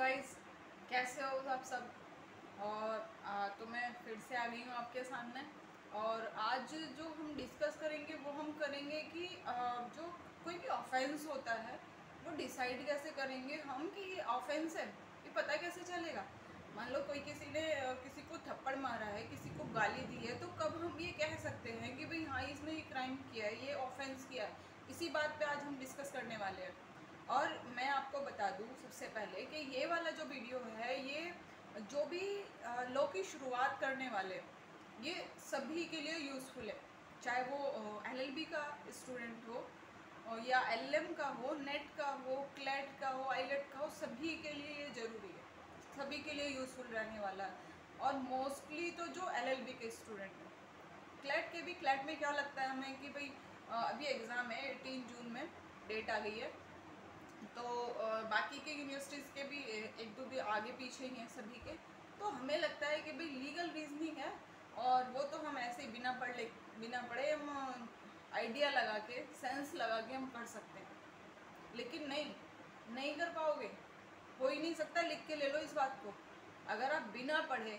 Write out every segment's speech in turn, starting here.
Guys, कैसे हो आप सब। और तो मैं फिर से आ गई हूँ आपके सामने। और आज जो हम डिस्कस करेंगे वो हम करेंगे कि जो कोई भी ऑफेंस होता है वो डिसाइड कैसे करेंगे हम कि ये ऑफेंस है, ये पता कैसे चलेगा। मान लो कोई किसी ने किसी को थप्पड़ मारा है, किसी को गाली दी है, तो कब हम ये कह सकते हैं कि भाई हाँ इसने ये क्राइम किया है, ये ऑफेंस किया है। इसी बात पे आज हम डिस्कस करने वाले हैं। और मैं आपको बता दूं सबसे पहले कि ये वाला जो वीडियो है, ये जो भी लॉ की शुरुआत करने वाले, ये सभी के लिए यूज़फुल है। चाहे वो एलएलबी का स्टूडेंट हो या एलएलएम का हो, नेट का हो, क्लेट का हो, आईलेट का हो, सभी के लिए ये ज़रूरी है, सभी के लिए यूज़फुल रहने वाला है। और मोस्टली तो जो एलएलबी के स्टूडेंट हैं, क्लेट के भी, क्लेट में क्या लगता है हमें कि भाई अभी एग्ज़ाम है 18 जून में, डेट आ गई है। तो बाकी के यूनिवर्सिटीज़ के भी एक दो दिन आगे पीछे ही हैं सभी के। तो हमें लगता है कि भाई लीगल रीजनिंग है और वो तो हम ऐसे ही बिना पढ़े हम आइडिया लगा के, सेंस लगा के हम कर सकते हैं। लेकिन नहीं कर पाओगे, हो ही नहीं सकता। लिख के ले लो इस बात को। अगर आप बिना पढ़े,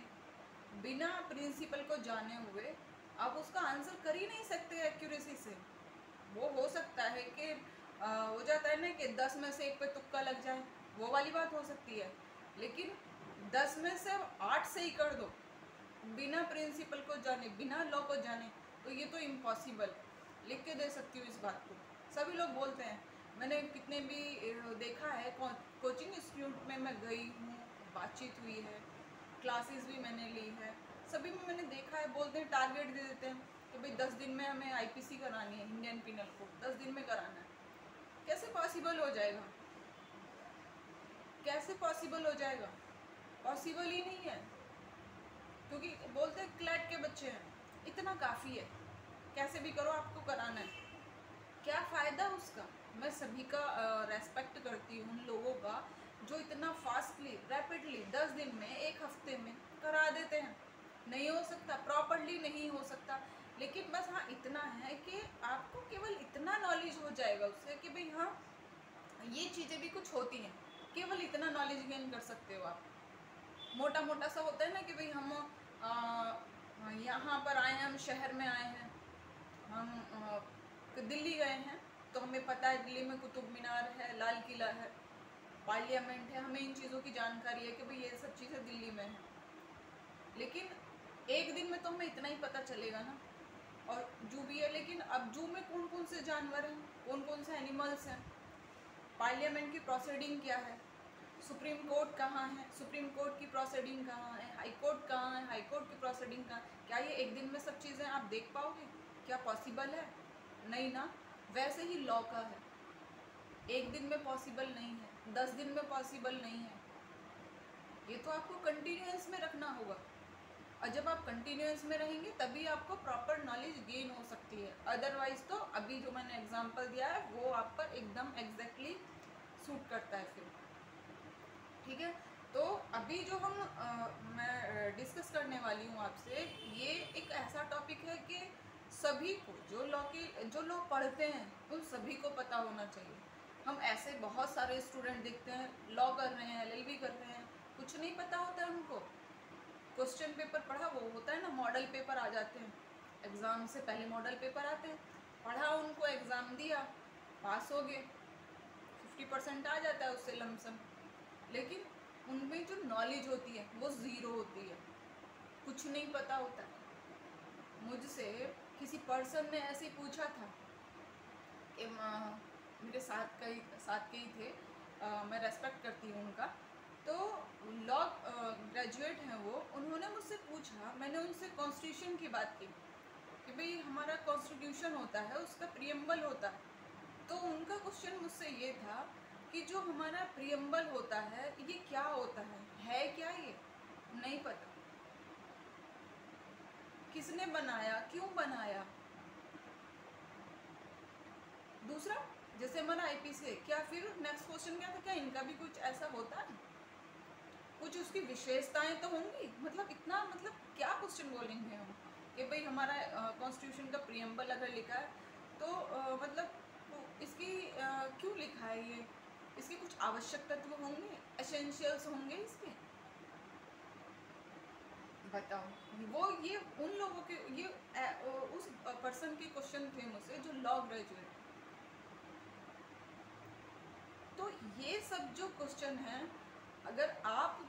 बिना प्रिंसिपल को जाने हुए आप उसका आंसर कर ही नहीं सकते एक्यूरेसी से। वो हो सकता है कि हो जाता है ना कि 10 में से एक पे तुक्का लग जाए, वो वाली बात हो सकती है। लेकिन 10 में से 8 से ही कर दो बिना प्रिंसिपल को जाने, बिना लॉ को जाने, तो ये तो इम्पॉसिबल। लिख के दे सकती हूँ इस बात को। सभी लोग बोलते हैं, मैंने कितने भी देखा है, कोचिंग इंस्टीट्यूट में मैं गई हूँ, बातचीत हुई है, क्लासेस भी मैंने ली है, सभी में मैंने देखा है, बोलते हैं टारगेट दे देते हैं कि भाई 10 दिन में हमें आईपीसी करानी है, इंडियन पिनल को 10 दिन में कराना है। कैसे पॉसिबल हो जाएगा? कैसे पॉसिबल हो जाएगा? पॉसिबल ही नहीं है। क्योंकि बोलते हैं क्लैट के बच्चे हैं, इतना काफ़ी है, कैसे भी करो आपको कराना है। क्या फ़ायदा उसका? मैं सभी का रेस्पेक्ट करती हूँ उन लोगों का जो इतना फास्टली, रैपिडली 10 दिन में, एक हफ्ते में करा देते हैं। नहीं हो सकता, प्रॉपरली नहीं हो सकता। लेकिन बस हाँ इतना है कि आपको केवल इतना नॉलेज हो जाएगा उससे कि भाई हाँ ये चीज़ें भी कुछ होती हैं। केवल इतना नॉलेज गेन कर सकते हो आप। मोटा मोटा सा होता है ना कि भाई हम यहाँ पर आए हैं, हम शहर में आए हैं, हम दिल्ली गए हैं, तो हमें पता है दिल्ली में कुतुब मीनार है, लाल किला है, पार्लियामेंट है, हमें इन चीज़ों की जानकारी है कि भाई ये सब चीज़ें दिल्ली में हैं। लेकिन एक दिन में तो हमें इतना ही पता चलेगा ना। और जू भी है, लेकिन अब जू में कौन कौन से जानवर हैं, कौन कौन से एनिमल्स हैं, पार्लियामेंट की प्रोसीडिंग क्या है, सुप्रीम कोर्ट कहाँ है, सुप्रीम कोर्ट की प्रोसीडिंग कहाँ है, हाई कोर्ट कहाँ है, हाई कोर्ट की प्रोसीडिंग कहाँ है। क्या ये एक दिन में सब चीज़ें आप देख पाओगे? क्या पॉसिबल है? नहीं ना। वैसे ही लॉ का है, एक दिन में पॉसिबल नहीं है, 10 दिन में पॉसिबल नहीं है। ये तो आपको कंटिन्यूअस में रखना होगा। और जब आप कंटिन्यूअस में रहेंगे तभी आपको प्रॉपर नॉलेज गेन हो सकती है। अदरवाइज तो अभी जो मैंने एग्जांपल दिया है वो आप पर एकदम एग्जैक्टली सूट करता है फिर। ठीक है। तो अभी जो मैं डिस्कस करने वाली हूँ आपसे, ये एक ऐसा टॉपिक है कि सभी को, जो लॉ पढ़ते हैं उन सभी को पता होना चाहिए। हम ऐसे बहुत सारे स्टूडेंट देखते हैं, लॉ कर रहे हैं, एलएलबी कर रहे हैं, कुछ नहीं पता होता है उनको। क्वेश्चन पेपर पढ़ा, वो होता है ना मॉडल पेपर आ जाते हैं, एग्ज़ाम से पहले मॉडल पेपर आते हैं, पढ़ा उनको, एग्ज़ाम दिया, पास हो गए, 50% आ जाता है उससे लमसम। लेकिन उनमें जो नॉलेज होती है वो ज़ीरो होती है, कुछ नहीं पता होता है। मुझसे किसी पर्सन ने ऐसे ही पूछा था कि मेरे साथ के ही थे, मैं रेस्पेक्ट करती हूँ उनका। तो लॉ ग्रेजुएट हैं वो, उन्होंने मुझसे पूछा, मैंने उनसे कॉन्स्टिट्यूशन की बात की कि भाई हमारा कॉन्स्टिट्यूशन होता है, उसका प्रियम्बल होता है। तो उनका क्वेश्चन मुझसे ये था कि जो हमारा प्रियम्बल होता है ये क्या होता है क्या ये? नहीं पता। किसने बनाया, क्यों बनाया? दूसरा, जैसे हमारा आईपीसी है, क्या फिर नेक्स्ट क्वेश्चन क्या था, क्या इनका भी कुछ ऐसा होता है? कुछ उसकी विशेषताएं तो होंगी। मतलब इतना, मतलब क्या क्वेश्चन बोलेंगे हम कि भाई हमारा कॉन्स्टिट्यूशन का प्रियम्बल अगर लिखा है तो मतलब तो इसकी क्यों लिखा है ये, इसके कुछ आवश्यक तत्व होंगे, एसेंशियल्स होंगे इसके। बताओ, वो ये उन लोगों के, ये उस पर्सन के क्वेश्चन थे मुझसे जो लॉ ग्रेजुएट। तो ये सब जो क्वेश्चन हैं, अगर आप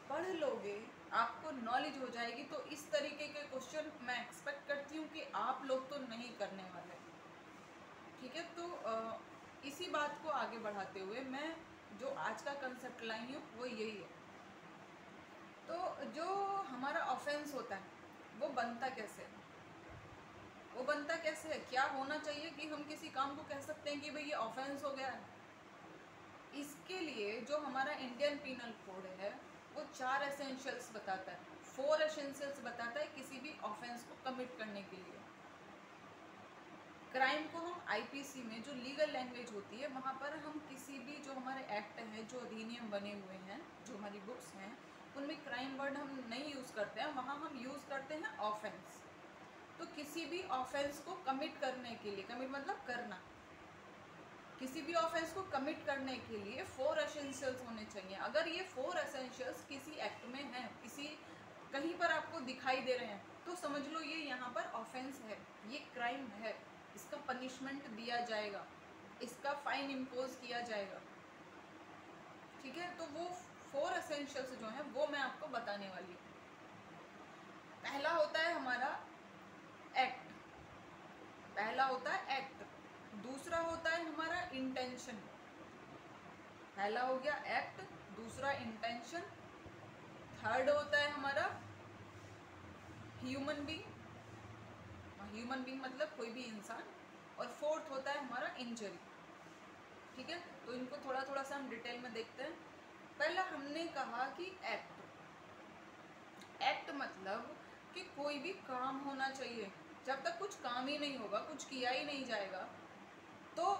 पढ़ लोगे, आपको नॉलेज हो जाएगी, तो इस तरीके के क्वेश्चन मैं एक्सपेक्ट करती हूँ कि आप लोग तो नहीं करने वाले। ठीक है, तो इसी बात को आगे बढ़ाते हुए मैं जो आज का कंसेप्ट लाई हूँ वो यही है। तो जो हमारा ऑफेंस होता है वो बनता कैसे है? वो बनता कैसे है, क्या होना चाहिए कि हम किसी काम को कह सकते हैं कि भाई ये ऑफेंस हो गया है? इसके लिए जो हमारा इंडियन पीनल कोड है वो 4 एसेंशियल्स बताता है, 4 एसेंशियल्स बताता है किसी भी ऑफेंस को कमिट करने के लिए। क्राइम को हम आईपीसी में, जो लीगल लैंग्वेज होती है, वहाँ पर हम किसी भी जो हमारे एक्ट हैं, जो अधिनियम बने हुए हैं, जो हमारी बुक्स हैं, उनमें क्राइम वर्ड हम नहीं यूज़ करते हैं, वहाँ हम यूज़ करते हैं ऑफेंस। तो किसी भी ऑफेंस को कमिट करने के लिए, कमिट मतलब करना, किसी भी ऑफेंस को कमिट करने के लिए 4 एसेंशियल्स होने चाहिए। अगर ये 4 एसेंशियल्स किसी एक्ट में हैं, किसी कहीं पर आपको दिखाई दे रहे हैं, तो समझ लो ये यहाँ पर ऑफेंस है, ये क्राइम है, इसका पनिशमेंट दिया जाएगा, इसका फाइन इम्पोज किया जाएगा। ठीक है, तो वो 4 एसेंशियल्स जो हैं वो मैं आपको बताने वाली हूँ। पहला होता है हमारा एक्ट, पहला होता है एक्ट। दूसरा होता है हमारा इंटेंशन। पहला हो गया एक्ट, दूसरा इंटेंशन, थर्ड होता है हमारा ह्यूमन बीइंग, ह्यूमन बीइंग मतलब कोई भी इंसान, और फोर्थ होता है हमारा इंजरी। ठीक है, तो इनको थोड़ा थोड़ा सा हम डिटेल में देखते हैं। पहला हमने कहा कि एक्ट, एक्ट मतलब कि कोई भी काम होना चाहिए। जब तक कुछ काम ही नहीं होगा, कुछ किया ही नहीं जाएगा, तो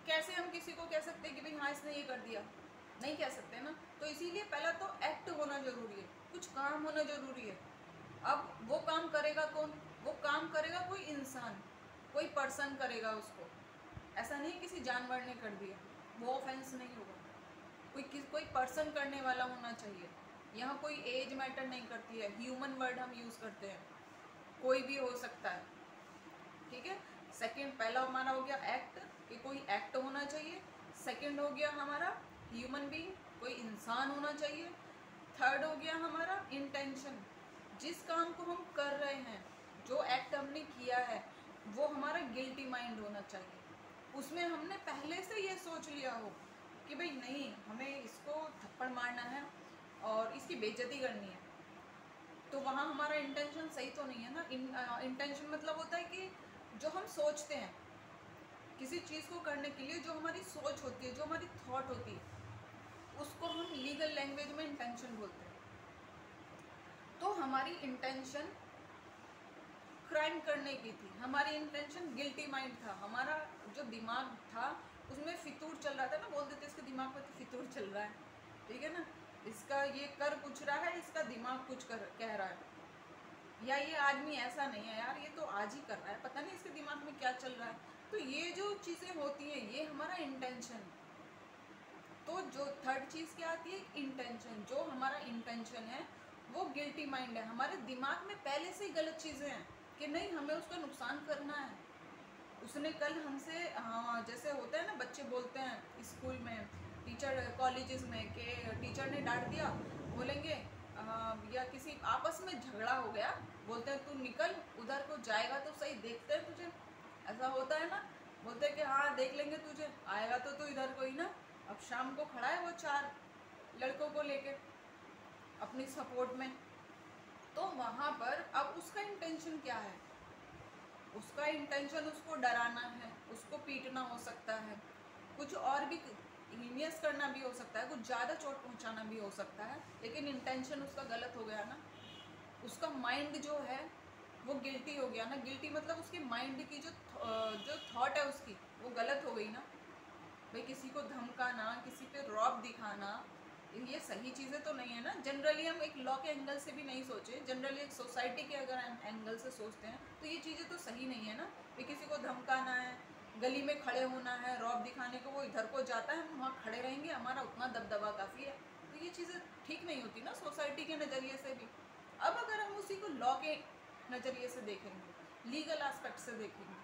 कैसे हम किसी को कह सकते हैं कि भाई हाँ इसने ये कर दिया? नहीं कह सकते ना। तो इसीलिए पहला तो एक्ट होना जरूरी है, कुछ काम होना जरूरी है। अब वो काम करेगा कौन? वो काम करेगा कोई इंसान, कोई पर्सन करेगा उसको। ऐसा नहीं किसी जानवर ने कर दिया, वो ऑफेंस नहीं होगा। कोई पर्सन करने वाला होना चाहिए। यहाँ कोई एज मैटर नहीं करती है, ह्यूमन वर्ड हम यूज़ करते हैं, कोई भी हो सकता है। ठीक है, सेकंड, पहला हमारा हो गया एक्ट, कि कोई एक्ट होना चाहिए। सेकंड हो गया हमारा ह्यूमन बीइंग, कोई इंसान होना चाहिए। थर्ड हो गया हमारा इंटेंशन, जिस काम को हम कर रहे हैं, जो एक्ट हमने किया है, वो हमारा गिल्टी माइंड होना चाहिए। उसमें हमने पहले से ये सोच लिया हो कि भाई नहीं, हमें इसको थप्पड़ मारना है और इसकी बेइज्जती करनी है। तो वहाँ हमारा इंटेंशन सही तो नहीं है ना। इंटेंशन मतलब होता है कि जो हम सोचते हैं किसी चीज़ को करने के लिए, जो हमारी सोच होती है, जो हमारी थॉट होती है, उसको हम लीगल लैंग्वेज में इंटेंशन बोलते हैं। तो हमारी इंटेंशन क्राइम करने की थी, हमारी इंटेंशन गिल्टी माइंड था। हमारा जो दिमाग था उसमें फितूर चल रहा था ना, बोल देते इसके दिमाग में तो फितूर चल रहा है। ठीक है ना, इसका ये कर कुछ रहा है, इसका दिमाग कुछ कह रहा है, या ये आदमी ऐसा नहीं है यार, ये तो आज ही कर रहा है, पता नहीं इसके दिमाग में क्या चल रहा है। तो ये जो चीज़ें होती हैं, ये हमारा इंटेंशन। तो जो थर्ड चीज़ क्या आती है? इंटेंशन। जो हमारा इंटेंशन है वो गिल्टी माइंड है, हमारे दिमाग में पहले से ही गलत चीज़ें हैं कि नहीं हमें उसका नुकसान करना है। उसने कल हमसे, हाँ जैसे होता है ना, बच्चे बोलते हैं स्कूल में, टीचर कॉलेजेस में, कि टीचर ने डांट दिया, बोलेंगे या किसी आपस में झगड़ा हो गया, बोलते हैं तू निकल उधर को, जाएगा तो सही, देखते हैं तुझे। ऐसा होता है ना, बोलते हैं कि हाँ देख लेंगे तुझे, आएगा तो तू इधर को ही ना। अब शाम को खड़ा है वो 4 लड़कों को लेके अपनी सपोर्ट में। तो वहाँ पर अब उसका इंटेंशन क्या है? उसका इंटेंशन उसको डराना है, उसको पीटना हो सकता है, कुछ और भी हीनियस करना भी हो सकता है, कुछ ज़्यादा चोट पहुंचाना भी हो सकता है, लेकिन इंटेंशन उसका गलत हो गया ना। उसका माइंड जो है वो गिल्टी हो गया ना। गिल्टी मतलब उसके माइंड की जो थॉट है उसकी, वो गलत हो गई ना। भाई किसी को धमकाना, किसी पे रॉब दिखाना, ये सही चीज़ें तो नहीं है ना। जनरली हम एक लॉ के एंगल से भी नहीं सोचे, जनरली एक सोसाइटी के अगर एंगल से सोचते हैं तो ये चीज़ें तो सही नहीं है ना। भाई किसी को धमकाना है गली में खड़े होना है, रौब दिखाने को, वो इधर को जाता है, हम वहाँ खड़े रहेंगे, हमारा उतना दबदबा काफ़ी है। तो ये चीज़ें ठीक नहीं होती ना सोसाइटी के नज़रिए से भी। अब अगर हम उसी को लॉ के नज़रिए से देखेंगे, लीगल एस्पेक्ट से देखेंगे,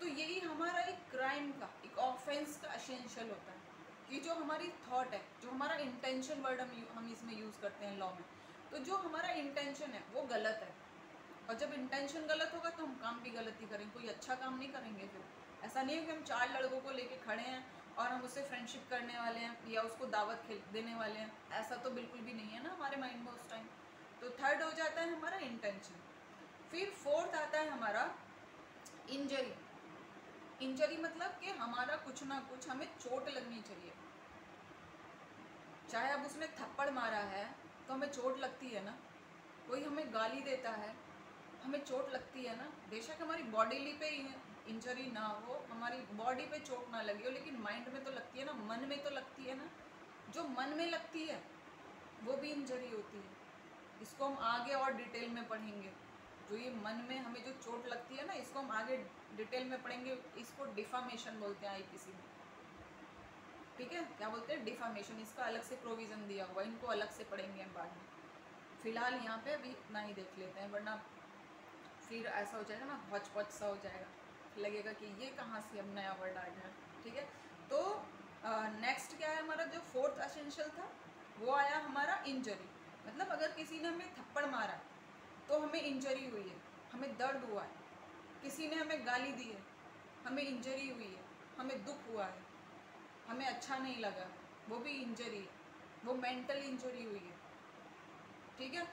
तो यही हमारा एक क्राइम का, एक ऑफेंस का एसेंशियल होता है कि जो हमारी थॉट है, जो हमारा इंटेंशन वर्ड हम इसमें यूज़ करते हैं लॉ में, तो जो हमारा इंटेंशन है वो गलत है। और जब इंटेंशन गलत होगा तो हम काम भी गलत ही करेंगे, कोई अच्छा काम नहीं करेंगे। फिर ऐसा नहीं है कि हम 4 लड़कों को लेके खड़े हैं और हम उससे फ्रेंडशिप करने वाले हैं या उसको दावत देने वाले हैं, ऐसा तो बिल्कुल भी नहीं है ना हमारे माइंड में उस टाइम। तो थर्ड हो जाता है हमारा इंटेंशन। फिर फोर्थ आता है हमारा इंजरी। इंजरी मतलब कि हमारा कुछ ना कुछ हमें चोट लगनी चाहिए। चाहे अब उसने थप्पड़ मारा है तो हमें चोट लगती है ना, कोई हमें गाली देता है हमें चोट लगती है ना। बेशक हमारी बॉडी पे इंजरी ना हो, हमारी बॉडी पे चोट ना लगी हो, लेकिन माइंड में तो लगती है ना, मन में तो लगती है ना। जो मन में लगती है वो भी इंजरी होती है। इसको हम आगे और डिटेल में पढ़ेंगे। जो ये मन में हमें जो चोट लगती है ना, इसको हम आगे डिटेल में पढ़ेंगे। इसको डिफामेशन बोलते हैं आईपीसी में, ठीक है। क्या बोलते हैं? डिफामेशन। इसका अलग से प्रोविज़न दिया हुआ, इनको अलग से पढ़ेंगे हम बाद में। फिलहाल यहाँ पे अभी इतना ही देख लेते हैं, वरना फिर ऐसा हो जाएगा ना, हौच पौच सा हो जाएगा, लगेगा कि ये कहाँ से अब नया वर्ड आ गया, ठीक है। तो नेक्स्ट क्या है हमारा, जो फोर्थ एसेंशियल था वो आया हमारा इंजरी। मतलब अगर किसी ने हमें थप्पड़ मारा तो हमें इंजरी हुई है, हमें दर्द हुआ है। किसी ने हमें गाली दी है, हमें इंजरी हुई है, हमें दुख हुआ है, हमें अच्छा नहीं लगा, वो भी इंजरी है, वो मेंटल इंजरी हुई है, ठीक है।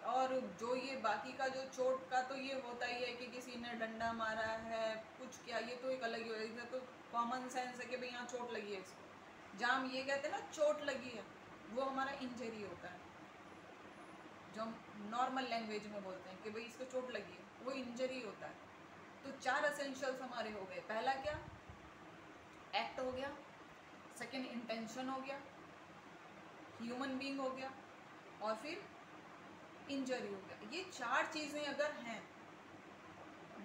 और जो ये बाकी का जो चोट का तो ये होता ही है कि किसी ने डंडा मारा है, कुछ किया, ये तो एक अलग ही है। इधर तो कॉमन सेंस है कि भाई यहाँ चोट लगी है इसको। जहाँ हम ये कहते हैं ना चोट लगी है, वो हमारा इंजरी होता है। जो हम नॉर्मल लैंग्वेज में बोलते हैं कि भाई इसको चोट लगी है, वो इंजरी होता है। तो 4 एसेंशियल्स हमारे हो गए। पहला क्या? एक्ट हो गया। सेकंड इंटेंशन हो गया, ह्यूमन बीइंग हो गया, और फिर इंजरी हो गया। ये 4 चीज़ें अगर हैं,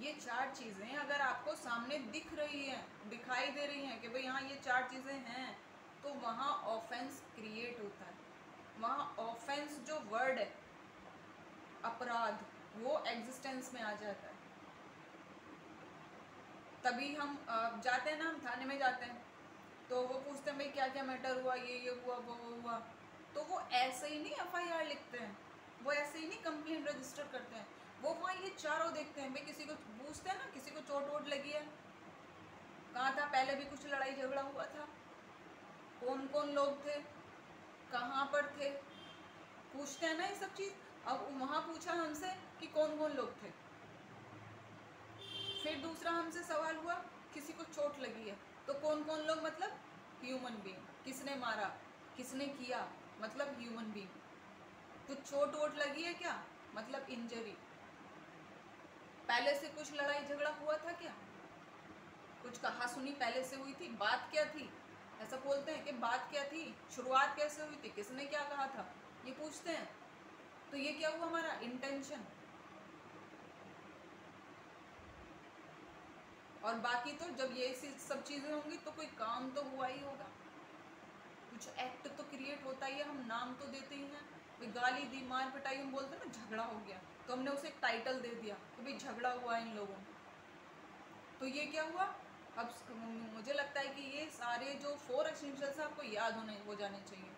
ये 4 चीज़ें अगर आपको सामने दिख रही हैं, दिखाई दे रही हैं कि भाई हाँ ये 4 चीज़ें हैं, तो वहाँ ऑफेंस क्रिएट होता है। वहाँ ऑफेंस जो वर्ड है, अपराध, वो एग्जिस्टेंस में आ जाता है। तभी हम जाते हैं ना, हम थाने में जाते हैं तो वो पूछते हैं भाई क्या क्या मैटर हुआ, ये हुआ, वो हुआ। तो वो ऐसे ही नहीं एफआईआर लिखते हैं, वो ऐसे ही नहीं कंप्लेंट रजिस्टर करते हैं। वो वहाँ ये चारों देखते हैं। भाई किसी को पूछते हैं ना, किसी को चोट वोट लगी है, कहाँ था, पहले भी कुछ लड़ाई झगड़ा हुआ था, कौन कौन लोग थे, कहाँ पर थे, पूछते हैं ना ये सब चीज़। अब वहाँ पूछा हमसे कि कौन कौन लोग थे। फिर दूसरा हमसे सवाल हुआ, किसी को चोट लगी है, तो कौन कौन लोग, मतलब ह्यूमन बीइंग। किसने मारा, किसने किया, मतलब ह्यूमन बीइंग। तो चोट वोट लगी है क्या, मतलब इंजरी। पहले से कुछ लड़ाई झगड़ा हुआ था क्या, कुछ कहा सुनी पहले से हुई थी, बात क्या थी। ऐसा बोलते हैं कि बात क्या थी, शुरुआत कैसे हुई थी, किसने क्या कहा था, ये पूछते हैं। तो ये क्या हुआ हमारा इंटेंशन। और बाकी तो जब ये सब चीज़ें होंगी तो कोई काम तो हुआ ही होगा, कुछ एक्ट तो क्रिएट होता ही है। हम नाम तो देते ही हैं। भाई गाली दी, मार पिटाई, हम बोलते हैं ना झगड़ा हो गया, तो हमने उसे एक टाइटल दे दिया कि भाई झगड़ा हुआ इन लोगों में। तो ये क्या हुआ। अब मुझे लगता है कि ये सारे जो 4 एसेंशियल्स आपको याद हो जाने चाहिए।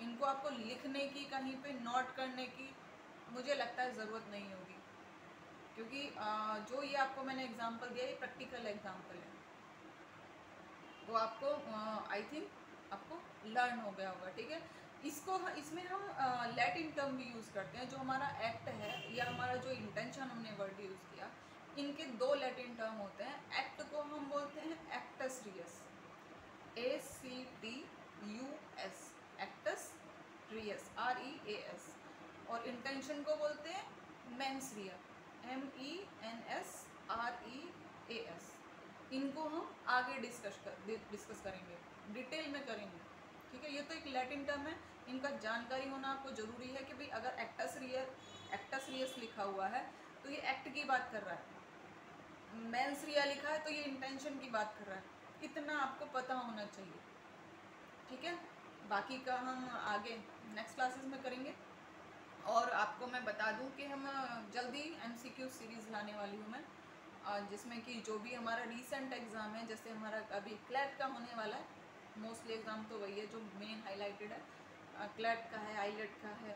इनको आपको लिखने की, कहीं पे नोट करने की मुझे लगता है ज़रूरत नहीं होगी, क्योंकि जो ये आपको मैंने एग्जांपल दिया, ये प्रैक्टिकल एग्जांपल है। तो आपको आई थिंक आपको लर्न हो गया होगा, ठीक है। इसमें हम लैटिन टर्म भी यूज़ करते हैं। जो हमारा एक्ट है या हमारा जो इंटेंशन हमने वर्ड यूज़ किया, इनके 2 लैटिन टर्म होते हैं। एक्ट को हम बोलते हैं acts Reis, ACTUS, acts Reis, REAS। और इंटेंशन को बोलते हैं मेंस रिया, MENSREAS। इनको हम आगे डिस्कस करेंगे, डिटेल में करेंगे, ठीक है। ये तो एक लैटिन टर्म है, इनका जानकारी होना आपको ज़रूरी है कि भाई अगर एक्टस रियस लिखा हुआ है तो ये एक्ट की बात कर रहा है, मेंस रिया लिखा है तो ये इंटेंशन की बात कर रहा है, इतना आपको पता होना चाहिए, ठीक है। बाकी का हम आगे नेक्स्ट क्लासेस में करेंगे। और आपको मैं बता दूं कि हम जल्दी MCQ सीरीज़ लाने वाली हूँ मैं, जिसमें कि जो भी हमारा रीसेंट एग्ज़ाम है, जैसे हमारा अभी क्लैट का होने वाला है, मोस्टली एग्ज़ाम तो वही है जो मेन हाईलाइटेड है, क्लैट का है, आईलेट का है,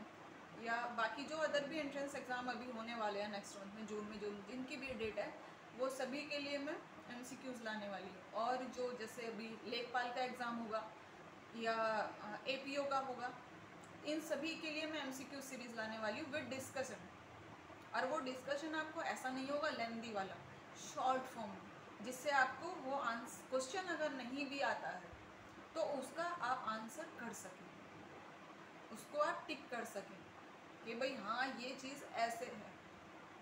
या बाकी जो अदर भी एंट्रेंस एग्ज़ाम अभी होने वाले हैं नेक्स्ट मंथ में, जून में, जो जिनकी भी डेट है, वो सभी के लिए मैं MCQs लाने वाली हूँ। और जो जैसे अभी लेखपाल का एग्ज़ाम होगा या APO का होगा, इन सभी के लिए मैं MCQ सीरीज़ लाने वाली हूँ विद डिस्कशन। और वो डिस्कशन आपको ऐसा नहीं होगा लेंदी वाला, शॉर्ट फॉर्म, जिससे आपको वो क्वेश्चन अगर नहीं भी आता है तो उसका आप आंसर कर सकें, उसको आप टिक कर सकें कि भाई हाँ ये चीज़ ऐसे है,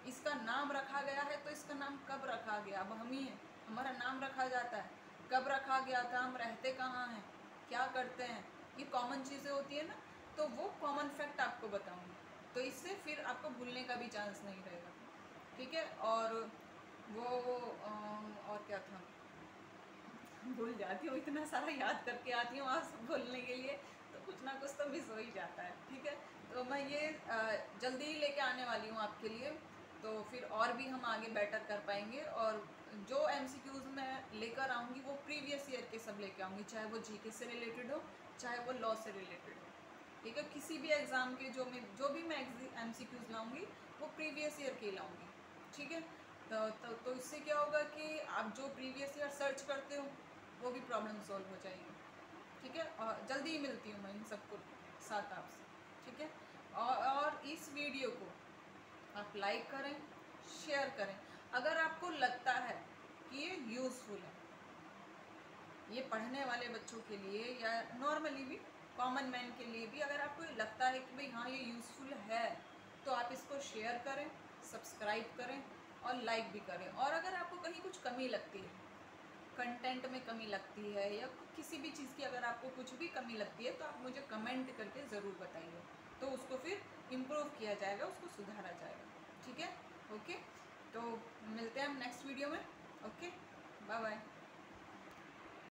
इसका नाम रखा गया है तो इसका नाम कब रखा गया, अब हम ही हैं, हमारा नाम रखा जाता है, कब रखा गया था, हम रहते कहाँ हैं, क्या करते हैं, ये कॉमन चीज़ें होती है ना, तो वो कॉमन फैक्ट आपको बताऊंगी, तो इससे फिर आपको भूलने का भी चांस नहीं रहेगा, ठीक है। और वो और क्या था, भूल जाती हूँ, इतना सारा याद करके आती हूँ आज बोलने के लिए, तो कुछ ना कुछ तो मिस हो ही जाता है, ठीक है। तो मैं ये जल्दी ही लेके आने वाली हूँ आपके लिए, तो फिर और भी हम आगे बेटर कर पाएंगे। और जो MCQs मैं लेकर आऊँगी वो प्रीवियस ईयर के सब लेके आऊँगी, चाहे वो GK से रिलेटेड हो, चाहे वो लॉ से रिलेटेड हो, ठीक है। किसी भी एग्ज़ाम के जो भी मैं MCQs लाऊँगी वो प्रीवियस ईयर के लाऊँगी, ठीक है। तो इससे क्या होगा कि आप जो प्रीवियस ईयर सर्च करते हो वो भी प्रॉब्लम सॉल्व हो जाएगी, ठीक है। और जल्दी ही मिलती हूँ मैं इन सबको साथ आपसे, ठीक है। और इस वीडियो को आप लाइक करें, शेयर करें, अगर आपको लगता है कि ये यूज़फुल है, ये पढ़ने वाले बच्चों के लिए या नॉर्मली भी कॉमन मैन के लिए भी, अगर आपको लगता है कि भाई हाँ ये यूज़फुल है, तो आप इसको शेयर करें, सब्सक्राइब करें और लाइक भी करें। और अगर आपको कहीं कुछ कमी लगती है, कंटेंट में कमी लगती है या किसी भी चीज़ की अगर आपको कुछ भी कमी लगती है, तो आप मुझे कमेंट करके ज़रूर बताइए, तो उसको फिर इम्प्रूव किया जाएगा, उसको सुधारा जाएगा, ठीक है। ओके, तो मिलते हैं हम नेक्स्ट वीडियो में। Okay, bye bye.